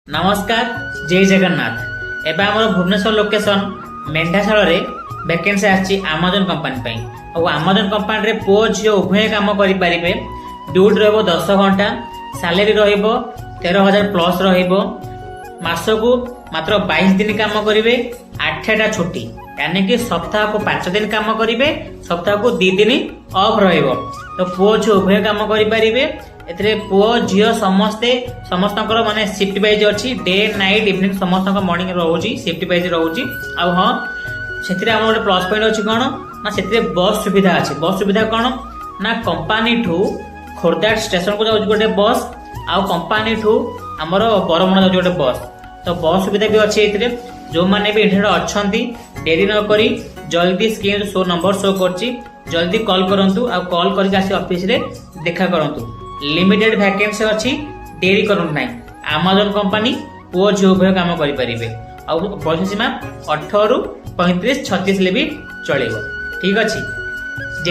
नमस्कार जय जगन्नाथ। एबे हमर भुवनेश्वर लोकेशन मेंढाशाल रे वैकेंसी आछि अमेजन कंपनी पई। और अमेजन कंपनी रे पुओ झियो उभय काम करि परिबे। ड्यूटी रहबो 10 घंटा, सैलरी रहबो 13,000 प्लस रहबो। मासको मात्र 22 दिन काम करिवे, 8टा छुट्टी, यानी कि सप्ताह को 5 दिन काम करिवे, सप्ताह को 2 दिन ऑफ रहबो। तो पुओ झियो उभय काम करि परिबे। एथरे पुओ झियो समस्तଙ୍କର माने शिफ्ट वाइज अछि, डे नाइट इवनिंग समस्तଙ୍କ मॉर्निंग रहउची, शिफ्ट वाइज रहउची। आ हां सेथिरे हमर ଗୋଟେ प्लस पॉइंट अछि कोन ना, सेथिरे बस सुविधा अछि। बस सुविधा कोन ना, कंपनी ठू खोरदा स्टेशन को जाउ गोटे बस, आ कंपनी ठू हमर बरमण जाउ गोटे बस। तो बस सुविधा भी अछि एथिरे। जो माने भी इंटरेस्ट अछंती देरी न करी जल्दी स्क्रीन शो नंबर शो करछि, जल्दी कॉल करंतु। आ कॉल करके आसी ऑफिस रे देखा करंतु। लिमिटेड वैकेंसी अछि, देरी करंतु नाही। अमेजन कंपनी पुओ झियो उभय काम करि परिबे। आ बयस सीमा 18 रु 35 36 ले भी चलेबो। ठीक अछि।